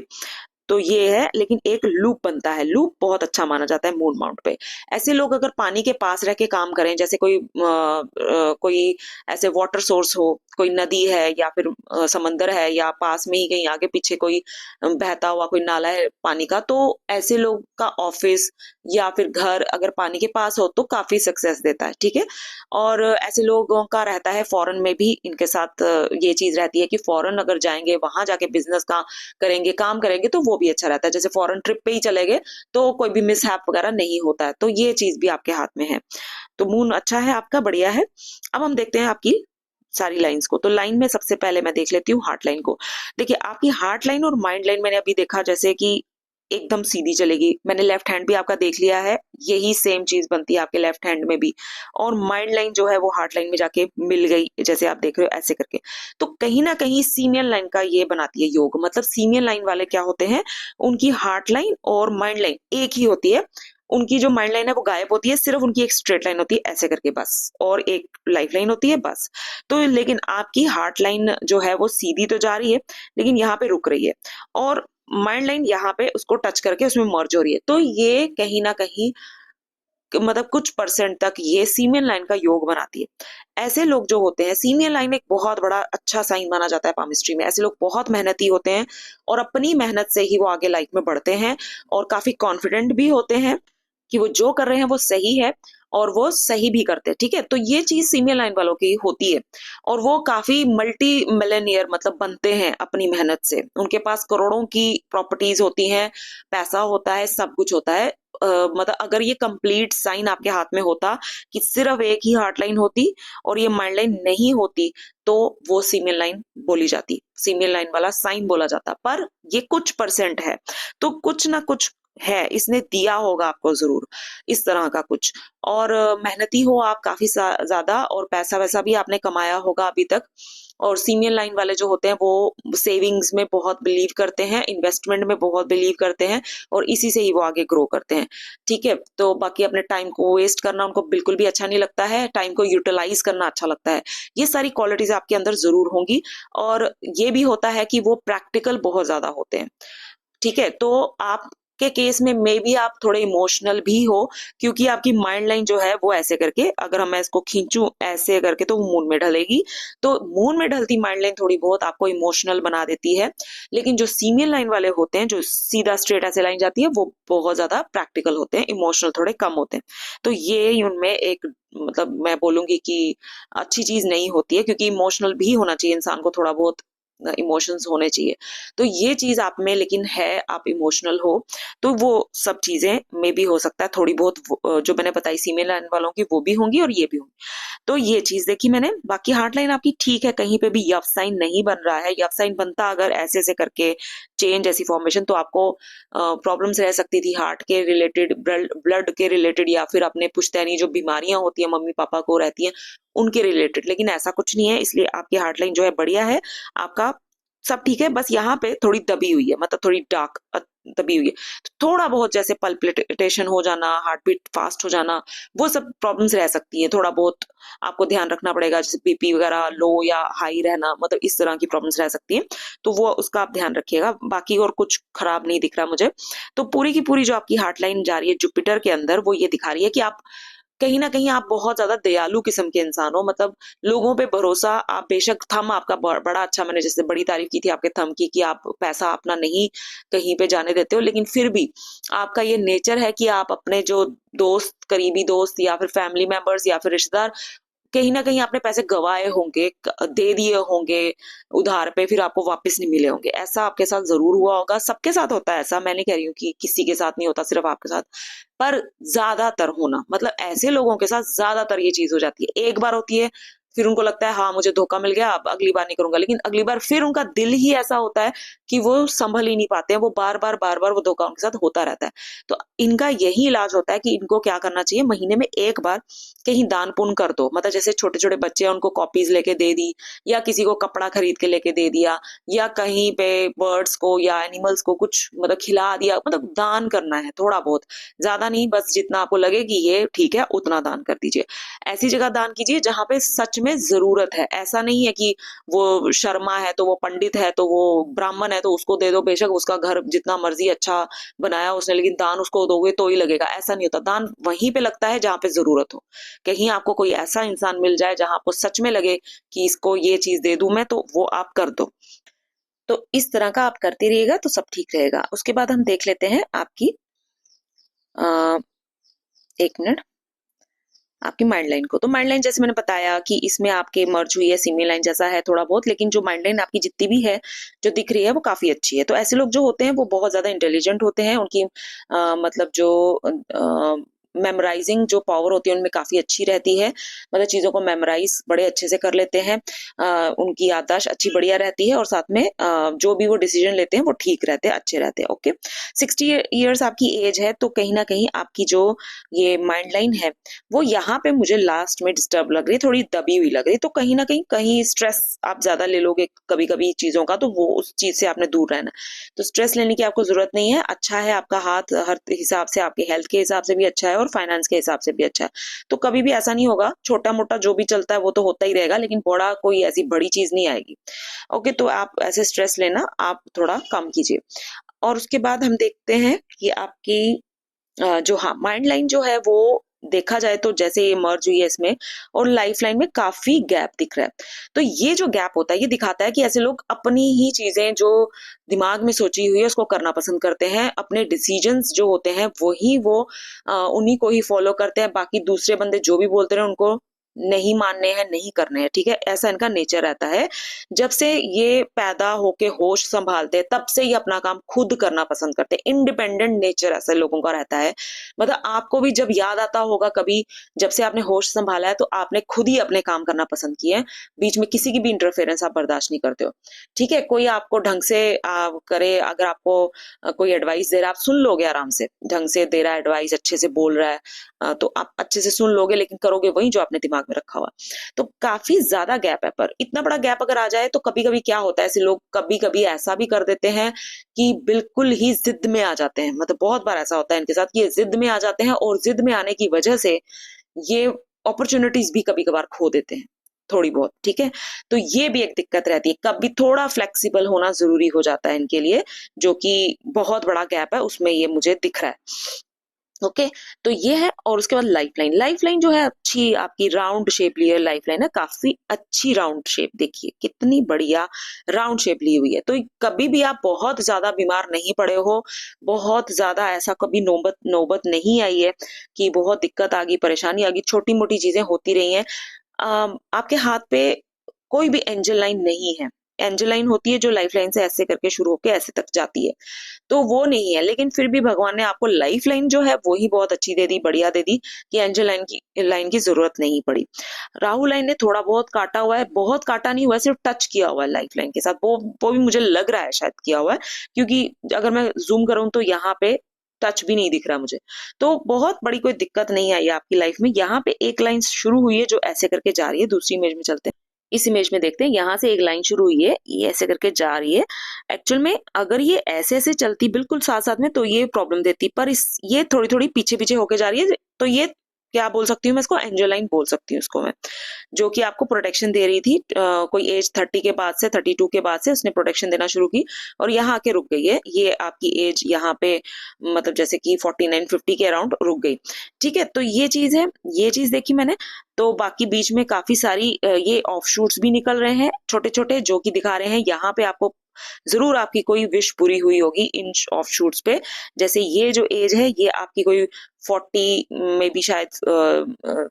तो ये है, लेकिन एक लूप बनता है, लूप बहुत अच्छा माना जाता है मून माउंट पे। ऐसे लोग अगर पानी के पास रह के काम करें, जैसे कोई ऐसे वाटर सोर्स हो, कोई नदी है या फिर समंदर है, या पास में ही कहीं आगे पीछे कोई बहता हुआ कोई नाला है पानी का, तो ऐसे लोग का ऑफिस या फिर घर अगर पानी के पास हो तो काफी सक्सेस देता है। ठीक है, और ऐसे लोगों का रहता है फॉरेन में भी इनके साथ ये चीज रहती है कि फॉरेन अगर जाएंगे, वहां जाके बिजनेस का करेंगे, काम करेंगे, तो वो भी अच्छा रहता है। जैसे फॉरेन ट्रिप पे ही चले गए तो कोई भी मिसहैप वगैरह नहीं होता है, तो ये चीज भी आपके हाथ में है। तो मून अच्छा है आपका, बढ़िया है। अब हम देखते हैं आपकी सारी लाइंस को। तो लाइन में सबसे पहले मैं देख लेती हूँ हार्ट लाइन को। देखिए आपकी हार्ट लाइन और माइंड लाइन मैंने अभी देखा जैसे कि एकदम सीधी चलेगी। मैंने लेफ्ट हैंड भी आपका देख लिया है, यही सेम चीज बनती है आपके लेफ्ट हैंड में भी। और माइंड लाइन जो है वो हार्ट लाइन में जाके मिल गई, जैसे आप देख रहे हो ऐसे करके। तो कहीं ना कहीं सीनियर लाइन का ये बनाती है योग। मतलब सीनियर लाइन वाले क्या होते हैं, उनकी हार्ट लाइन और माइंड लाइन एक ही होती है। उनकी जो माइंड लाइन है वो गायब होती है, सिर्फ उनकी एक स्ट्रेट लाइन होती है ऐसे करके बस, और एक लाइफ लाइन होती है बस। तो लेकिन आपकी हार्ट लाइन जो है वो सीधी तो जा रही है, लेकिन यहाँ पे रुक रही है, और माइंड लाइन यहाँ पे उसको टच करके उसमें मर्ज हो रही है। तो ये कहीं ना कहीं मतलब कुछ परसेंट तक ये सीनियर लाइन का योग बनाती है। ऐसे लोग जो होते हैं, सीनियर लाइन एक बहुत बड़ा अच्छा साइन माना जाता है पामिस्ट्री में। ऐसे लोग बहुत मेहनती होते हैं और अपनी मेहनत से ही वो आगे लाइफ में बढ़ते हैं, और काफी कॉन्फिडेंट भी होते हैं कि वो जो कर रहे हैं वो सही है, और वो सही भी करते हैं। ठीक है, तो ये चीज सीनियर लाइन वालों की होती है, और वो काफी मल्टी मिलेनियर मतलब बनते हैं अपनी मेहनत से। उनके पास करोड़ों की प्रॉपर्टीज होती हैं, पैसा होता है, सब कुछ होता है। मतलब अगर ये कंप्लीट साइन आपके हाथ में होता कि सिर्फ एक ही हार्ट लाइन होती और ये माइंड लाइन नहीं होती, तो वो सीनियर लाइन बोली जाती, सीनियर लाइन वाला साइन बोला जाता। पर ये कुछ परसेंट है, तो कुछ ना कुछ है, इसने दिया होगा आपको जरूर इस तरह का कुछ। और मेहनती हो आप काफी ज्यादा, और पैसा वैसा भी आपने कमाया होगा अभी तक। और सीनियर लाइन वाले जो होते हैं वो सेविंग्स में बहुत बिलीव करते हैं, इन्वेस्टमेंट में बहुत बिलीव करते हैं, और इसी से ही वो आगे ग्रो करते हैं। ठीक है, तो बाकी अपने टाइम को वेस्ट करना उनको बिल्कुल भी अच्छा नहीं लगता है, टाइम को यूटिलाइज करना अच्छा लगता है। ये सारी क्वालिटीज आपके अंदर जरूर होंगी। और ये भी होता है कि वो प्रैक्टिकल बहुत ज्यादा होते हैं। ठीक है, तो आपके केस में मे बी आप थोड़े इमोशनल भी हो, क्योंकि आपकी माइंड लाइन जो है वो ऐसे करके, अगर मैं इसको खींचूं ऐसे करके तो मून में ढलेगी। तो मून में ढलती माइंड लाइन थोड़ी बहुत आपको इमोशनल बना देती है, लेकिन जो सीनियर लाइन वाले होते हैं, जो सीधा स्ट्रेट ऐसे लाइन जाती है, वो बहुत ज्यादा प्रैक्टिकल होते हैं, इमोशनल थोड़े कम होते हैं। तो ये उनमें एक मतलब मैं बोलूंगी कि अच्छी चीज नहीं होती है, क्योंकि इमोशनल भी होना चाहिए इंसान को, थोड़ा बहुत इमोशंस होने चाहिए। तो ये चीज आप में लेकिन है, आप इमोशनल हो, तो वो सब चीजें में भी हो सकता है थोड़ी बहुत जो मैंने बताई सीनियर लाइन वालों की वो भी होंगी और ये भी होंगी। तो ये चीज देखी मैंने। बाकी हार्ट लाइन आपकी ठीक है, कहीं पे भी यफ साइन नहीं बन रहा है। यफ साइन बनता अगर ऐसे ऐसे करके चेंज ऐसी फॉर्मेशन, तो आपको प्रॉब्लम्स रह सकती थी हार्ट के रिलेटेड, ब्लड के रिलेटेड, या फिर अपने पुश्तैनी जो बीमारियां होती है मम्मी पापा को रहती हैं उनके रिलेटेड। लेकिन ऐसा कुछ नहीं है, इसलिए आपकी हार्ट लाइन जो है बढ़िया है, आपका सब ठीक है। बस यहाँ पे थोड़ी दबी हुई है, मतलब थोड़ी डार्क दबी हुई है। तो थोड़ा बहुत जैसे पल्पिटेशन हो जाना, हार्ट बीट फास्ट हो जाना, वो सब प्रॉब्लम्स रह सकती है। थोड़ा बहुत आपको ध्यान रखना पड़ेगा, जैसे बीपी वगैरह लो या हाई रहना, मतलब इस तरह की प्रॉब्लम्स रह सकती हैं। तो वो उसका आप ध्यान रखिएगा। बाकी और कुछ खराब नहीं दिख रहा मुझे। तो पूरी की पूरी जो आपकी हार्ट लाइन जा रही है जुपिटर के अंदर, वो ये दिखा रही है कि आप कहीं ना कहीं आप बहुत ज्यादा दयालु किस्म के इंसान हो। मतलब लोगों पे भरोसा, आप बेशक थम आपका बड़ा अच्छा, मैंने जैसे बड़ी तारीफ की थी आपके थम की कि आप पैसा अपना नहीं कहीं पे जाने देते हो, लेकिन फिर भी आपका ये नेचर है कि आप अपने जो दोस्त, करीबी दोस्त या फिर फैमिली मेंबर्स या फिर रिश्तेदार, कहीं ना कहीं आपने पैसे गवाए होंगे, दे दिए होंगे उधार पे, फिर आपको वापस नहीं मिले होंगे। ऐसा आपके साथ जरूर हुआ होगा, सबके साथ होता है ऐसा, मैं नहीं कह रही हूँ कि किसी के साथ नहीं होता, सिर्फ आपके साथ। पर ज्यादातर होना, मतलब ऐसे लोगों के साथ ज्यादातर ये चीज हो जाती है। एक बार होती है, फिर उनको लगता है हाँ मुझे धोखा मिल गया, अब अगली बार नहीं करूंगा, लेकिन अगली बार फिर उनका दिल ही ऐसा होता है कि वो संभल ही नहीं पाते हैं, वो बार बार वो धोखा उनके साथ होता रहता है। तो इनका यही इलाज होता है कि इनको क्या करना चाहिए, महीने में एक बार कहीं दान पुण्य कर दो। मतलब जैसे छोटे छोटे बच्चे हैं उनको कॉपीज लेके दे दी, या किसी को कपड़ा खरीद के लेके दे दिया, या कहीं पे बर्ड्स को या एनिमल्स को कुछ मतलब खिला दिया। मतलब दान करना है थोड़ा बहुत, ज्यादा नहीं, बस जितना आपको लगे कि ये ठीक है उतना दान कर दीजिए। ऐसी जगह दान कीजिए जहां पे सच में जरूरत है। ऐसा नहीं है कि वो शर्मा है तो वो पंडित है तो वो ब्राह्मण है तो उसको दे दो, बेशक उसका घर जितना मर्जी अच्छा बनाया उसने, लेकिन दान उसको दोगे तो ही लगेगा, ऐसा नहीं होता। दान वहीं पे लगता है जहाँ पे जरूरत हो। कहीं आपको कोई ऐसा इंसान मिल जाए जहां आपको सच में लगे कि इसको ये चीज दे दूं मैं, तो वो आप कर दो। तो इस तरह का आप करते रहिएगा तो सब ठीक रहेगा। उसके बाद हम देख लेते हैं आपकी आ, एक मिनट, आपकी माइंड लाइन को। तो माइंड लाइन जैसे मैंने बताया कि इसमें आपके मर्ज हुई है, सिमी लाइन जैसा है थोड़ा बहुत, लेकिन जो माइंड लाइन आपकी जितनी भी है जो दिख रही है वो काफी अच्छी है। तो ऐसे लोग जो होते हैं वो बहुत ज्यादा इंटेलिजेंट होते हैं, उनकी मतलब जो मेमोराइजिंग जो पावर होती है उनमें काफी अच्छी रहती है, मतलब चीजों को मेमोराइज बड़े अच्छे से कर लेते हैं। उनकी याददाश्त अच्छी बढ़िया रहती है और साथ में जो भी वो डिसीजन लेते हैं वो ठीक रहते हैं, अच्छे रहते हैं। ओके, 60 ईयर्स आपकी एज है, तो कहीं ना कहीं आपकी जो ये माइंड लाइन है वो यहाँ पे मुझे लास्ट में डिस्टर्ब लग रही है, थोड़ी दबी हुई लग रही है। तो कहीं ना कहीं स्ट्रेस आप ज्यादा ले लोगे कभी कभी चीजों का, तो वो उस चीज से आपने दूर रहना। तो स्ट्रेस लेने की आपको जरूरत नहीं है। अच्छा है आपका हाथ, हर हिसाब से आपके हेल्थ के हिसाब से भी अच्छा है और फाइनेंस के हिसाब से भी अच्छा है। तो कभी भी ऐसा नहीं होगा, छोटा मोटा जो भी चलता है वो तो होता ही रहेगा, लेकिन बड़ा कोई ऐसी बड़ी चीज नहीं आएगी। ओके, तो आप ऐसे स्ट्रेस लेना आप थोड़ा कम कीजिए। और उसके बाद हम देखते हैं कि आपकी जो हाँ माइंड लाइन जो है वो देखा जाए तो जैसे ये मर्ज हुई है इसमें और लाइफ लाइन में काफी गैप दिख रहा है। तो ये जो गैप होता है ये दिखाता है कि ऐसे लोग अपनी ही चीजें जो दिमाग में सोची हुई है उसको करना पसंद करते हैं। अपने डिसीजंस जो होते हैं वही वो उन्हीं को ही फॉलो करते हैं। बाकी दूसरे बंदे जो भी बोलते रहे उनको नहीं मानने हैं, नहीं करने हैं। ठीक है, ऐसा इनका नेचर रहता है। जब से ये पैदा होके होश संभालते हैं तब से ये अपना काम खुद करना पसंद करते हैं। इंडिपेंडेंट नेचर ऐसे लोगों का रहता है। मतलब आपको भी जब याद आता होगा कभी, जब से आपने होश संभाला है तो आपने खुद ही अपने काम करना पसंद किए हैं। बीच में किसी की भी इंटरफेरेंस आप बर्दाश्त नहीं करते हो। ठीक है, कोई आपको ढंग से करे, अगर आपको कोई एडवाइस दे रहा है आप सुन लोगे, आराम से ढंग से दे रहा है एडवाइस, अच्छे से बोल रहा है तो आप अच्छे से सुन लोगे, लेकिन करोगे वही जो आपने दिमाग में रखा हुआ। तो काफी ज्यादा गैप है। पर इतना बड़ा गैप अगर आ जाए तो कभी कभी क्या होता है, ऐसे लोग कभी कभी ऐसा भी कर देते हैं कि बिल्कुल ही जिद में आ जाते हैं। मतलब बहुत बार ऐसा होता है इनके साथ कि ये जिद में आ जाते हैं और जिद में आने की वजह से ये अपॉर्चुनिटीज भी कभी कभार खो देते हैं थोड़ी बहुत। ठीक है, तो ये भी एक दिक्कत रहती है। कभी थोड़ा फ्लेक्सिबल होना जरूरी हो जाता है इनके लिए, जो कि बहुत बड़ा गैप है उसमें ये मुझे दिख रहा है। ओके, तो ये है। और उसके बाद लाइफ लाइन, लाइफ लाइन जो है अच्छी आपकी राउंड शेप ली है लाइफ लाइन है, काफी अच्छी राउंड शेप, देखिए कितनी बढ़िया राउंड शेप ली हुई है। तो कभी भी आप बहुत ज्यादा बीमार नहीं पड़े हो, बहुत ज्यादा ऐसा कभी नौबत नौबत नहीं आई है कि बहुत दिक्कत आ गई, परेशानी आ गई, छोटी मोटी चीजें होती रही हैं। आपके हाथ पे कोई भी एंजल लाइन नहीं है। एंजल लाइन होती है जो लाइफ लाइन से ऐसे करके शुरू होकर ऐसे तक जाती है, तो वो नहीं है। लेकिन फिर भी भगवान ने आपको लाइफ लाइन जो है वो ही बहुत अच्छी दे दी, बढ़िया दे दी, कि एंजल लाइन की जरूरत नहीं पड़ी। राहु लाइन ने थोड़ा बहुत काटा हुआ है, बहुत काटा नहीं हुआ है, सिर्फ टच किया हुआ है लाइफ लाइन के साथ। वो भी मुझे लग रहा है शायद किया हुआ है, क्योंकि अगर मैं जूम करूं तो यहाँ पे टच भी नहीं दिख रहा मुझे। तो बहुत बड़ी कोई दिक्कत नहीं आई है आपकी लाइफ में। यहाँ पे एक लाइन शुरू हुई है जो ऐसे करके जा रही है। दूसरी इमेज में चलते हैं, इस इमेज में देखते हैं, यहाँ से एक लाइन शुरू हुई है, ये ऐसे करके जा रही है। एक्चुअल में अगर ये ऐसे ऐसे चलती बिल्कुल साथ साथ में तो ये प्रॉब्लम देती, पर इस ये थोड़ी थोड़ी पीछे पीछे होके जा रही है। तो ये क्या बोल सकती हूँ मैं इसको, एंजल लाइन बोल सकती हूँ इसको मैं, जो कि आपको प्रोटेक्शन दे रही थी। कोई एज 30 के बाद से, 32 के बाद से उसने प्रोटेक्शन देना शुरू की और यहाँ आके रुक गई है। ये आपकी एज यहाँ पे मतलब जैसे कि 49-50 के अराउंड रुक गई। ठीक है, तो ये चीज है, ये चीज देखी मैंने। तो बाकी बीच में काफी सारी ये ऑफशूट्स भी निकल रहे हैं छोटे छोटे, जो कि दिखा रहे हैं यहाँ पे आपको जरूर आपकी कोई विश पूरी हुई होगी इन ऑफशूट्स पे। जैसे ये जो एज है ये आपकी कोई 40 में भी शायद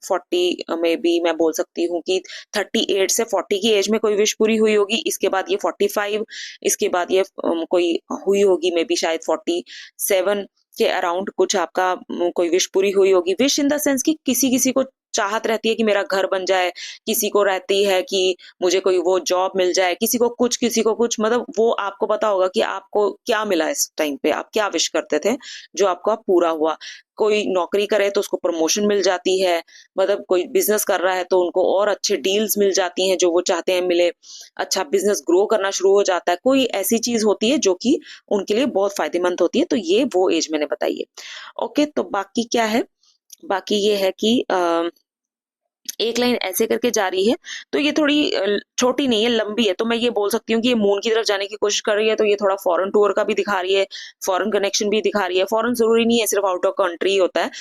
40 में भी मैं बोल सकती हूँ कि 38 से 40 की एज में कोई विश पूरी हुई होगी। इसके बाद ये 45, इसके बाद ये कोई हुई होगी मे बी शायद 47 के अराउंड कुछ आपका कोई विश पूरी हुई होगी। विश इन द सेंस कि किसी किसी को चाहत रहती है कि मेरा घर बन जाए, किसी को रहती है कि मुझे कोई वो जॉब मिल जाए, किसी को कुछ किसी को कुछ। मतलब वो आपको पता होगा कि आपको क्या मिला इस टाइम पे, आप क्या विश करते थे जो आपका पूरा हुआ। कोई नौकरी करे तो उसको प्रमोशन मिल जाती है, मतलब कोई बिजनेस कर रहा है तो उनको और अच्छे डील्स मिल जाती हैं जो वो चाहते हैं मिले, अच्छा बिजनेस ग्रो करना शुरू हो जाता है। कोई ऐसी चीज होती है जो कि उनके लिए बहुत फायदेमंद होती है। तो ये वो एज मैंने बताई है। ओके, तो बाकी क्या है, बाकी ये है कि एक लाइन ऐसे करके जा रही है, तो ये थोड़ी छोटी नहीं है, लंबी है, तो मैं ये बोल सकती हूँ कि ये मून की तरफ जाने की कोशिश कर रही है, तो ये थोड़ा फॉरेन टूर का भी दिखा रही है, फॉरेन कनेक्शन भी दिखा रही है। फॉरेन जरूरी नहीं है, सिर्फ आउट ऑफ कंट्री होता है।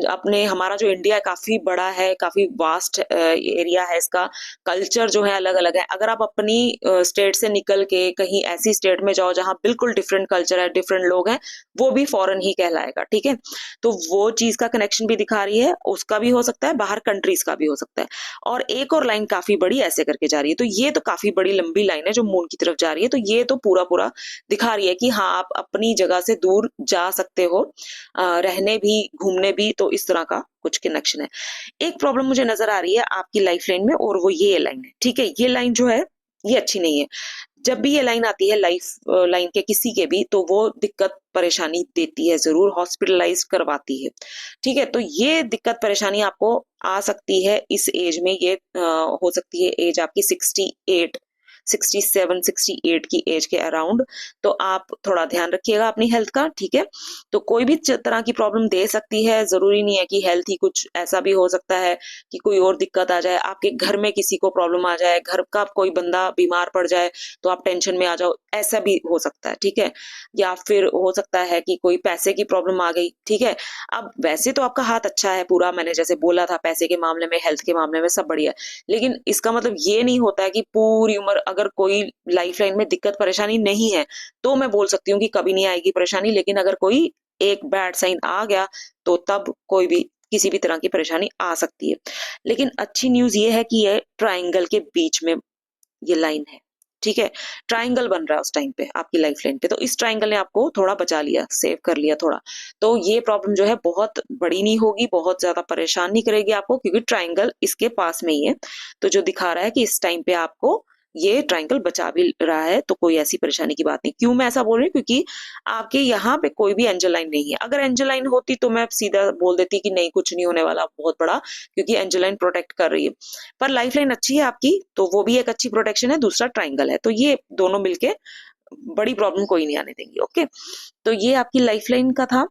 अपने हमारा जो इंडिया है काफी बड़ा है, काफी वास्ट एरिया है, इसका कल्चर जो है अलग अलग है। अगर आप अपनी स्टेट से निकल के कहीं ऐसी स्टेट में जाओ जहाँ बिल्कुल डिफरेंट कल्चर है, डिफरेंट लोग हैं, वो भी फॉरेन ही कहलाएगा, ठीक है। तो वो चीज का कनेक्शन भी दिखा रही है, उसका भी हो सकता है, बाहर कंट्रीज का भी हो सकता है। और एक और लाइन काफी बड़ी ऐसे करके जा रही है, तो ये तो काफी बड़ी लंबी लाइन है जो मून की तरफ जा रही है, तो ये तो पूरा पूरा दिखा रही है कि हाँ आप अपनी जगह से दूर जा सकते हो, रहने भी घूमने भी, तो इस तरह का कुछ कनेक्शन है। एक प्रॉब्लम मुझे नजर आ रही है आपकी लाइफ लाइन में, और वो ये लाइन है, ठीक है। ये लाइन जो है ये अच्छी नहीं है। जब भी ये लाइन आती है लाइफ लाइन के किसी के भी, तो वो दिक्कत परेशानी देती है, जरूर हॉस्पिटलाइज करवाती है, ठीक है। तो ये दिक्कत परेशानी आपको आ सकती है इस एज में। ये हो सकती है एज आपकी 68, 67, 68 की एज के अराउंड। तो आप थोड़ा ध्यान रखिएगा अपनी हेल्थ का, ठीक है। तो कोई भी तरह की प्रॉब्लम दे सकती है, जरूरी नहीं है कि हेल्थ ही, कुछ ऐसा भी हो सकता है कि कोई और दिक्कत आ जाए, आपके घर में किसी को प्रॉब्लम आ जाए, घर का कोई बंदा बीमार पड़ जाए तो आप टेंशन में आ जाओ, ऐसा भी हो सकता है, ठीक है। या फिर हो सकता है कि कोई पैसे की प्रॉब्लम आ गई, ठीक है। अब वैसे तो आपका हाथ अच्छा है पूरा, मैंने जैसे बोला था, पैसे के मामले में, हेल्थ के मामले में सब बढ़िया है, लेकिन इसका मतलब ये नहीं होता है कि पूरी उम्र अगर कोई लाइफ लाइन में दिक्कत परेशानी नहीं है तो मैं बोल सकती हूँ कि कभी नहीं आएगी परेशानी। लेकिन अगर कोई एक बैड साइन आ गया तो तब कोई भी किसी भी तरह की परेशानी आ सकती है। लेकिन अच्छी न्यूज ये है कि ये ट्राइंगल के बीच में ये लाइन है, ठीक है। ट्राइंगल बन रहा है उस टाइम पे आपकी लाइफ लाइन पे, तो इस ट्राइंगल ने आपको थोड़ा बचा लिया, सेव कर लिया थोड़ा। तो ये प्रॉब्लम जो है बहुत बड़ी नहीं होगी, बहुत ज्यादा परेशान नहीं करेगी आपको, क्योंकि ट्राइंगल इसके पास में ही है। तो जो दिखा रहा है कि इस टाइम पे आपको ये ट्राइंगल बचा भी रहा है, तो कोई ऐसी परेशानी की बात नहीं। क्यों मैं ऐसा बोल रही हूँ, क्योंकि आपके यहाँ पे कोई भी एंजल लाइन नहीं है। अगर एंजल लाइन होती तो मैं सीधा बोल देती कि नहीं कुछ नहीं होने वाला बहुत बड़ा, क्योंकि एंजल लाइन प्रोटेक्ट कर रही है। पर लाइफ लाइन अच्छी है आपकी, तो वो भी एक अच्छी प्रोटेक्शन है, दूसरा ट्राइंगल है, तो ये दोनों मिलके बड़ी प्रॉब्लम कोई नहीं आने देंगी, ओके। तो ये आपकी लाइफ लाइन का था।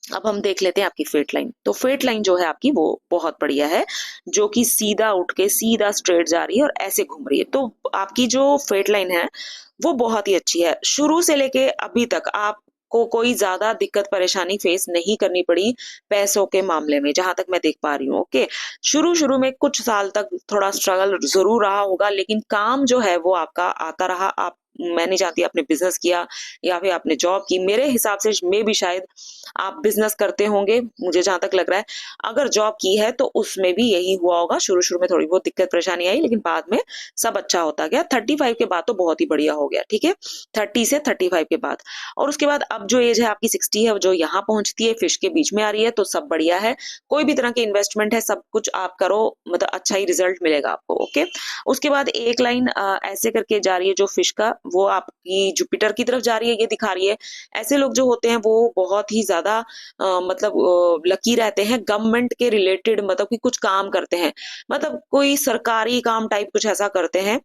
अब हम देख लेते हैं आपकी फेट लाइन। तो फेट लाइन जो है आपकी वो बहुत बढ़िया है, जो कि सीधा उठ के सीधा स्ट्रेट जा रही है और ऐसे घूम रही है। तो आपकी जो फेट लाइन है वो बहुत ही अच्छी है। शुरू से लेके अभी तक आपको कोई ज्यादा दिक्कत परेशानी फेस नहीं करनी पड़ी पैसों के मामले में, जहां तक मैं देख पा रही हूँ, ओके। शुरू शुरू में कुछ साल तक थोड़ा स्ट्रगल जरूर रहा होगा, लेकिन काम जो है वो आपका आता रहा। आप, मैं नहीं जानती आपने बिजनेस किया या फिर आपने जॉब की, मेरे हिसाब से मे भी शायद आप बिजनेस करते होंगे, मुझे जहां तक लग रहा है। अगर जॉब की है तो उसमें भी यही हुआ होगा, शुरू शुरू में थोड़ी बहुत दिक्कत परेशानी आई, लेकिन बाद में सब अच्छा होता गया। 35 के बाद तो बहुत ही बढ़िया हो गया, ठीक है। 30 से 35 के बाद, और उसके बाद अब जो एज है आपकी 60 है, जो यहाँ पहुंचती है, फिश के बीच में आ रही है, तो सब बढ़िया है। कोई भी तरह के इन्वेस्टमेंट है, सब कुछ आप करो, मतलब अच्छा ही रिजल्ट मिलेगा आपको, ओके। उसके बाद एक लाइन ऐसे करके जा रही है जो फिश का, वो आपकी जुपिटर की तरफ जा रही है, ये दिखा रही है। ऐसे लोग जो होते हैं वो बहुत ही ज्यादा मतलब लकी रहते हैं, गवर्नमेंट के रिलेटेड, मतलब कि कुछ काम करते हैं, मतलब कोई सरकारी काम टाइप कुछ ऐसा करते हैं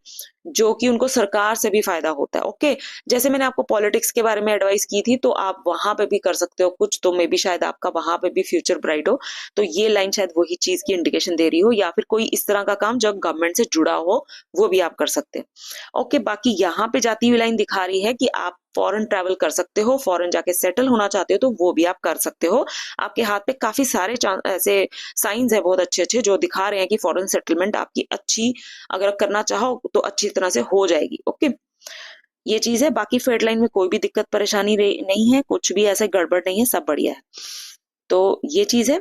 जो कि उनको सरकार से भी फायदा होता है, ओके। जैसे मैंने आपको पॉलिटिक्स के बारे में एडवाइस की थी, तो आप वहां पे भी कर सकते हो कुछ, तो मे बी शायद आपका वहां पे भी फ्यूचर ब्राइट हो। तो ये लाइन शायद वही चीज की इंडिकेशन दे रही हो, या फिर कोई इस तरह का काम जो गवर्नमेंट से जुड़ा हो वो भी आप कर सकते हैं, ओके। बाकी यहाँ पे जाती हुई लाइन दिखा रही है कि आप फॉरेन ट्रैवल कर सकते हो, फॉरेन जाके सेटल होना चाहते हो तो वो भी आप कर सकते हो। आपके हाथ पे काफी सारे ऐसे साइंस है बहुत अच्छे अच्छे जो दिखा रहे हैं कि फॉरेन सेटलमेंट आपकी अच्छी, अगर करना चाहो तो अच्छी तरह से हो जाएगी, ओके। ये चीज है। बाकी फेड लाइन में कोई भी दिक्कत परेशानी नहीं है, कुछ भी ऐसे गड़बड़ नहीं है, सब बढ़िया है। तो ये चीज है।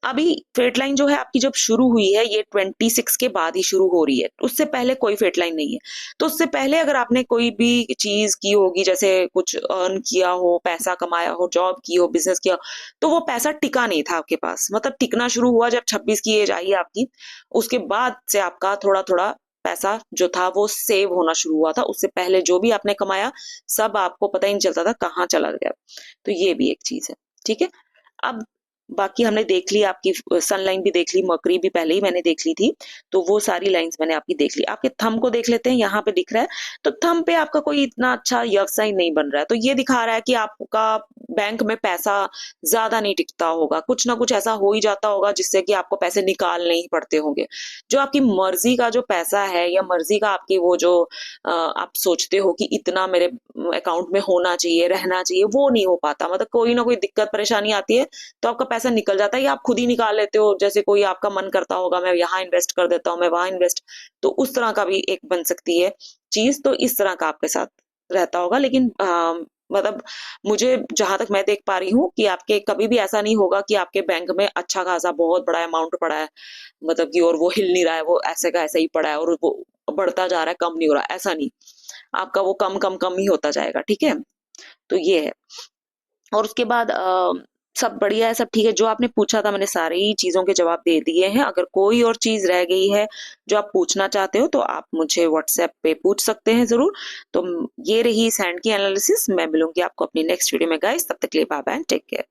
अभी फेट लाइन जो है आपकी जब शुरू हुई है, ये 26 के बाद ही शुरू हो रही है, उससे पहले कोई फेट लाइन नहीं है। तो उससे पहले अगर आपने कोई भी चीज की होगी, जैसे कुछ अर्न किया हो, पैसा कमाया हो, जॉब की हो, बिजनेस किया हो, तो वो पैसा टिका नहीं था आपके पास, मतलब टिकना शुरू हुआ जब 26 की एज आई आपकी, उसके बाद से आपका थोड़ा थोड़ा पैसा जो था वो सेव होना शुरू हुआ था। उससे पहले जो भी आपने कमाया सब आपको पता ही नहीं चलता था कहाँ चला गया। तो ये भी एक चीज है, ठीक है। अब बाकी हमने देख ली, आपकी सनलाइन भी देख ली, मकरी भी पहले ही मैंने देख ली थी, तो वो सारी लाइंस मैंने आपकी देख ली। आपके थंब को देख लेते हैं, यहाँ पे दिख रहा है, तो थंब पे आपका कोई इतना अच्छा व्यवसाय नहीं बन रहा है, तो ये दिखा रहा है कि आपका बैंक में पैसा ज्यादा नहीं टिकता होगा, कुछ ना कुछ ऐसा हो ही जाता होगा जिससे कि आपको पैसे निकालने ही पड़ते होंगे। जो आपकी मर्जी का जो पैसा है या मर्जी का आपकी वो जो आप सोचते हो कि इतना मेरे अकाउंट में होना चाहिए, रहना चाहिए, वो नहीं हो पाता। मतलब कोई ना कोई दिक्कत परेशानी आती है तो आपका पैसा निकल जाता है या आप खुद ही निकाल लेते हो। जैसे कोई आपका मन करता होगा मैं यहाँ इन्वेस्ट कर देता हूँ, मैं वहां इन्वेस्ट, तो उस तरह का भी एक बन सकती है चीज। तो इस तरह का आपके साथ रहता होगा। लेकिन मतलब मुझे जहां तक मैं देख पा रही हूँ कि आपके कभी भी ऐसा नहीं होगा कि आपके बैंक में अच्छा खासा बहुत बड़ा अमाउंट पड़ा है, मतलब कि और वो हिल नहीं रहा है, वो ऐसे का ऐसा ही पड़ा है और वो बढ़ता जा रहा है, कम नहीं हो रहा है, ऐसा नहीं। आपका वो कम कम कम ही होता जाएगा, ठीक है। तो ये है। और उसके बाद सब बढ़िया है, सब ठीक है। जो आपने पूछा था मैंने सारी चीजों के जवाब दे दिए हैं। अगर कोई और चीज रह गई है जो आप पूछना चाहते हो तो आप मुझे व्हाट्सएप पे पूछ सकते हैं जरूर। तो ये रही सैंड की एनालिसिस। मैं मिलूंगी आपको अपनी नेक्स्ट वीडियो में गाइस, तब तक के लिए बाय बाय, टेक केयर।